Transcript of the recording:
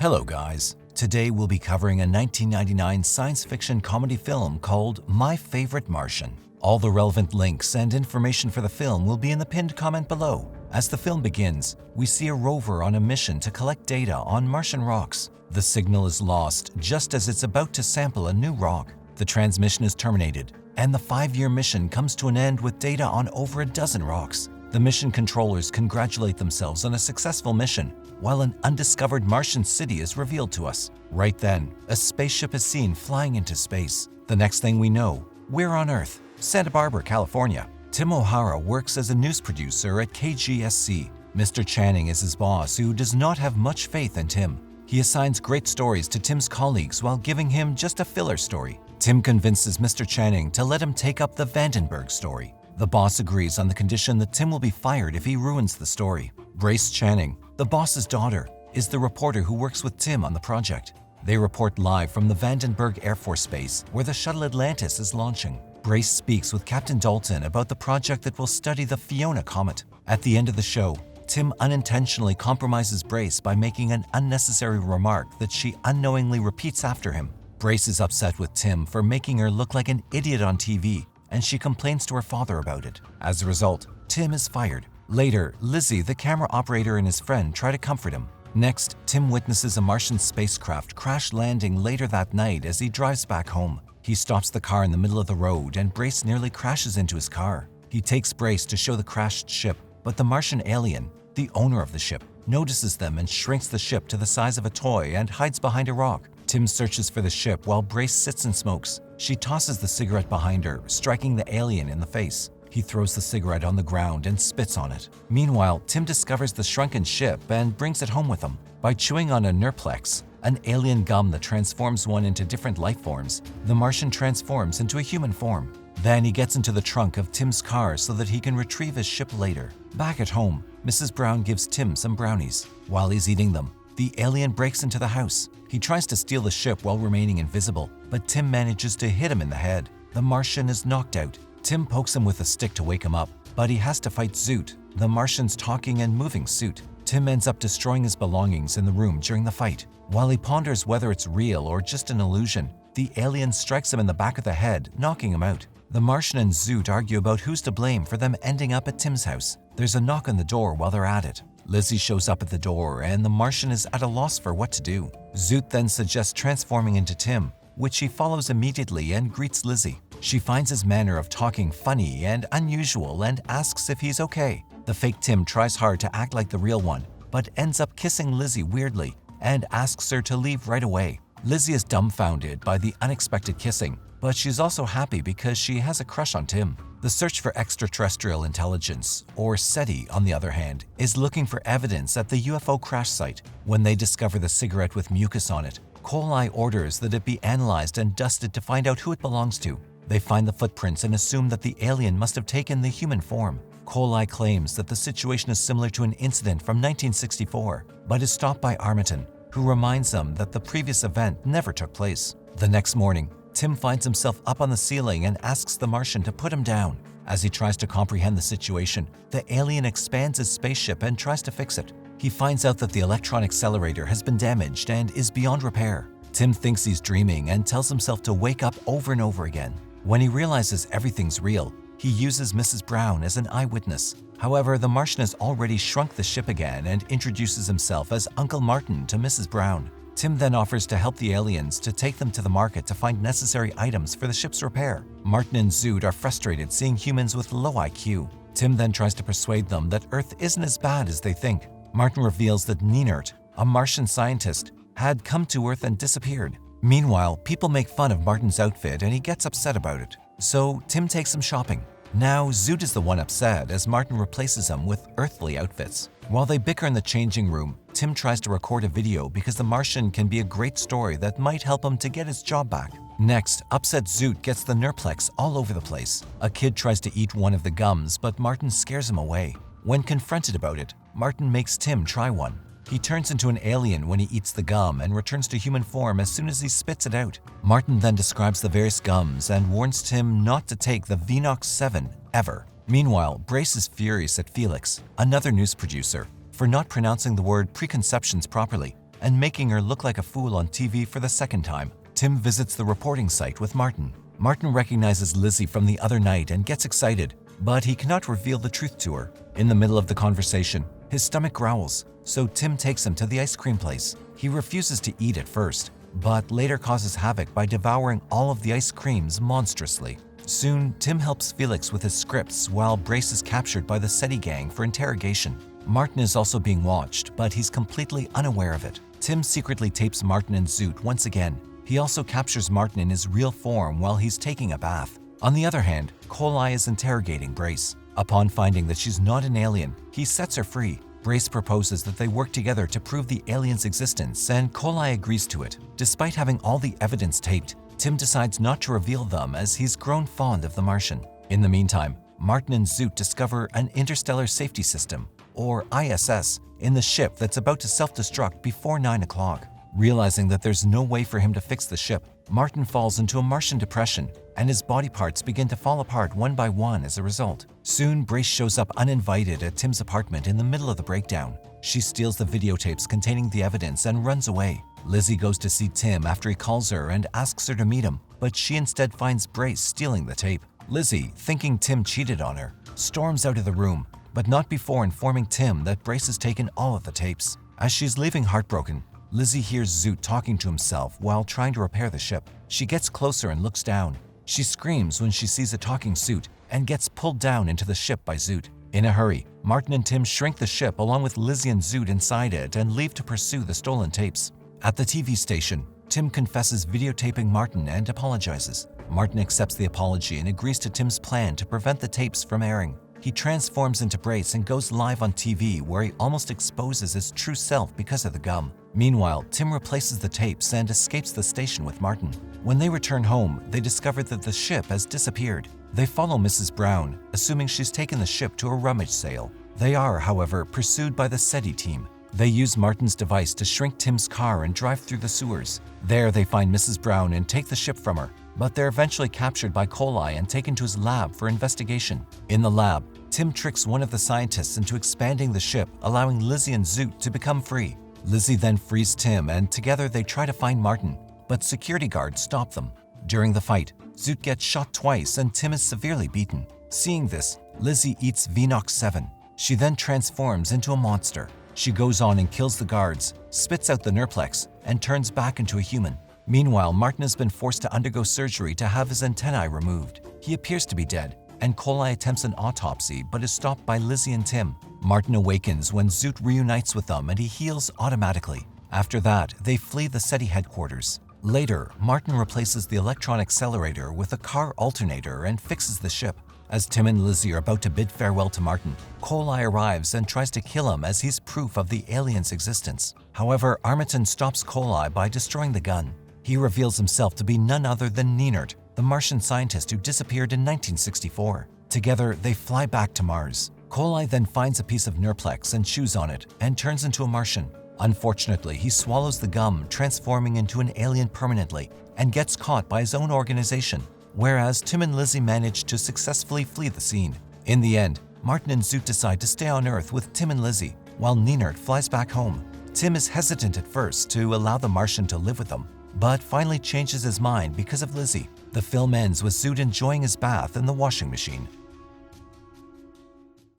Hello guys, today we'll be covering a 1999 science fiction comedy film called My Favorite Martian. All the relevant links and information for the film will be in the pinned comment below. As the film begins, we see a rover on a mission to collect data on Martian rocks. The signal is lost just as it's about to sample a new rock. The transmission is terminated, and the 5-year mission comes to an end with data on over a dozen rocks. The mission controllers congratulate themselves on a successful mission, while an undiscovered Martian city is revealed to us. Right then, a spaceship is seen flying into space. The next thing we know, we're on Earth, Santa Barbara, California. Tim O'Hara works as a news producer at KGSC. Mr. Channing is his boss, who does not have much faith in Tim. He assigns great stories to Tim's colleagues while giving him just a filler story. Tim convinces Mr. Channing to let him take up the Vandenberg story. The boss agrees on the condition that Tim will be fired if he ruins the story. Brace Channing, the boss's daughter, is the reporter who works with Tim on the project. They report live from the Vandenberg Air Force Base, where the shuttle Atlantis is launching. Brace speaks with Captain Dalton about the project that will study the Fiona comet. At the end of the show, Tim unintentionally compromises Brace by making an unnecessary remark that she unknowingly repeats after him. Brace is upset with Tim for making her look like an idiot on TV, and she complains to her father about it. As a result, Tim is fired. Later, Lizzie, the camera operator, and his friend try to comfort him. Next, Tim witnesses a Martian spacecraft crash landing later that night as he drives back home. He stops the car in the middle of the road and Brace nearly crashes into his car. He takes Brace to show the crashed ship, but the Martian alien, the owner of the ship, notices them and shrinks the ship to the size of a toy and hides behind a rock. Tim searches for the ship while Brace sits and smokes. She tosses the cigarette behind her, striking the alien in the face. He throws the cigarette on the ground and spits on it. Meanwhile, Tim discovers the shrunken ship and brings it home with him. By chewing on a Nurplex, an alien gum that transforms one into different life forms, the Martian transforms into a human form. Then he gets into the trunk of Tim's car so that he can retrieve his ship later. Back at home, Mrs. Brown gives Tim some brownies. While he's eating them, the alien breaks into the house. He tries to steal the ship while remaining invisible, but Tim manages to hit him in the head. The Martian is knocked out. Tim pokes him with a stick to wake him up, but he has to fight Zoot, the Martian's talking and moving suit. Tim ends up destroying his belongings in the room during the fight. While he ponders whether it's real or just an illusion, the alien strikes him in the back of the head, knocking him out. The Martian and Zoot argue about who's to blame for them ending up at Tim's house. There's a knock on the door while they're at it. Lizzie shows up at the door and the Martian is at a loss for what to do. Zoot then suggests transforming into Tim, which he follows immediately and greets Lizzie. She finds his manner of talking funny and unusual and asks if he's okay. The fake Tim tries hard to act like the real one, but ends up kissing Lizzie weirdly and asks her to leave right away. Lizzie is dumbfounded by the unexpected kissing, but she's also happy because she has a crush on Tim. The search for extraterrestrial intelligence, or SETI on the other hand, is looking for evidence at the UFO crash site. When they discover the cigarette with mucus on it, Colli orders that it be analyzed and dusted to find out who it belongs to. They find the footprints and assume that the alien must have taken the human form. Colli claims that the situation is similar to an incident from 1964, but is stopped by Armiton, who reminds them that the previous event never took place. The next morning, Tim finds himself up on the ceiling and asks the Martian to put him down. As he tries to comprehend the situation, the alien expands his spaceship and tries to fix it. He finds out that the electron accelerator has been damaged and is beyond repair. Tim thinks he's dreaming and tells himself to wake up over and over again. When he realizes everything's real, he uses Mrs. Brown as an eyewitness. However, the Martian has already shrunk the ship again and introduces himself as Uncle Martin to Mrs. Brown. Tim then offers to help the aliens to take them to the market to find necessary items for the ship's repair. Martin and Zoot are frustrated seeing humans with low IQ. Tim then tries to persuade them that Earth isn't as bad as they think. Martin reveals that Nienert, a Martian scientist, had come to Earth and disappeared. Meanwhile, people make fun of Martin's outfit and he gets upset about it. So Tim takes him shopping. Now Zoot is the one upset as Martin replaces him with earthly outfits. While they bicker in the changing room, Tim tries to record a video because the Martian can be a great story that might help him to get his job back. Next, upset Zoot gets the Nurplex all over the place. A kid tries to eat one of the gums, but Martin scares him away. When confronted about it, Martin makes Tim try one. He turns into an alien when he eats the gum and returns to human form as soon as he spits it out. Martin then describes the various gums and warns Tim not to take the Vinox 7 ever. Meanwhile, Brace is furious at Felix, another news producer, for not pronouncing the word preconceptions properly. and making her look like a fool on TV for the second time. Tim visits the reporting site with Martin. Martin recognizes Lizzie from the other night and gets excited, but he cannot reveal the truth to her. In the middle of the conversation, his stomach growls, so Tim takes him to the ice cream place. He refuses to eat at first, but later causes havoc by devouring all of the ice creams monstrously. Soon, Tim helps Felix with his scripts while Brace is captured by the SETI gang for interrogation. Martin is also being watched, but he's completely unaware of it. Tim secretly tapes Martin and Zoot once again. He also captures Martin in his real form while he's taking a bath. On the other hand, Kolai is interrogating Brace. Upon finding that she's not an alien, he sets her free. Brace proposes that they work together to prove the alien's existence, and Kolai agrees to it. Despite having all the evidence taped, Tim decides not to reveal them as he's grown fond of the Martian. In the meantime, Martin and Zoot discover an interstellar safety system, or ISS, in the ship that's about to self-destruct before 9 o'clock. Realizing that there's no way for him to fix the ship, Martin falls into a Martian depression, and his body parts begin to fall apart one by one as a result. Soon, Brace shows up uninvited at Tim's apartment in the middle of the breakdown. She steals the videotapes containing the evidence and runs away. Lizzie goes to see Tim after he calls her and asks her to meet him, but she instead finds Brace stealing the tape. Lizzie, thinking Tim cheated on her, storms out of the room, but not before informing Tim that Brace has taken all of the tapes. As she's leaving heartbroken, Lizzie hears Zoot talking to himself while trying to repair the ship. She gets closer and looks down. She screams when she sees a talking suit and gets pulled down into the ship by Zoot. In a hurry, Martin and Tim shrink the ship along with Lizzie and Zoot inside it and leave to pursue the stolen tapes. At the TV station, Tim confesses videotaping Martin and apologizes. Martin accepts the apology and agrees to Tim's plan to prevent the tapes from airing. He transforms into Brace and goes live on TV where he almost exposes his true self because of the gum. Meanwhile, Tim replaces the tapes and escapes the station with Martin. When they return home, they discover that the ship has disappeared. They follow Mrs. Brown, assuming she's taken the ship to a rummage sale. They are, however, pursued by the SETI team. They use Martin's device to shrink Tim's car and drive through the sewers. There, they find Mrs. Brown and take the ship from her, but they're eventually captured by Kolai and taken to his lab for investigation. In the lab, Tim tricks one of the scientists into expanding the ship, allowing Lizzie and Zoot to become free. Lizzie then frees Tim, and together they try to find Martin, but security guards stop them. During the fight, Zoot gets shot twice and Tim is severely beaten. Seeing this, Lizzie eats Venox 7. She then transforms into a monster. She goes on and kills the guards, spits out the Nurplex, and turns back into a human. Meanwhile, Martin has been forced to undergo surgery to have his antennae removed. He appears to be dead, and Kolai attempts an autopsy but is stopped by Lizzie and Tim. Martin awakens when Zoot reunites with them and he heals automatically. After that, they flee the SETI headquarters. Later, Martin replaces the electron accelerator with a car alternator and fixes the ship. As Tim and Lizzie are about to bid farewell to Martin, Kolai arrives and tries to kill him as he's proof of the alien's existence. However, Armiton stops Kolai by destroying the gun. He reveals himself to be none other than Nienert, the Martian scientist who disappeared in 1964. Together, they fly back to Mars. Kolai then finds a piece of Nurplex and chews on it and turns into a Martian. Unfortunately, he swallows the gum, transforming into an alien permanently, and gets caught by his own organization, whereas Tim and Lizzie manage to successfully flee the scene. In the end, Martin and Zoot decide to stay on Earth with Tim and Lizzie, while Nienert flies back home. Tim is hesitant at first to allow the Martian to live with them, but finally changes his mind because of Lizzie. The film ends with Zoot enjoying his bath in the washing machine.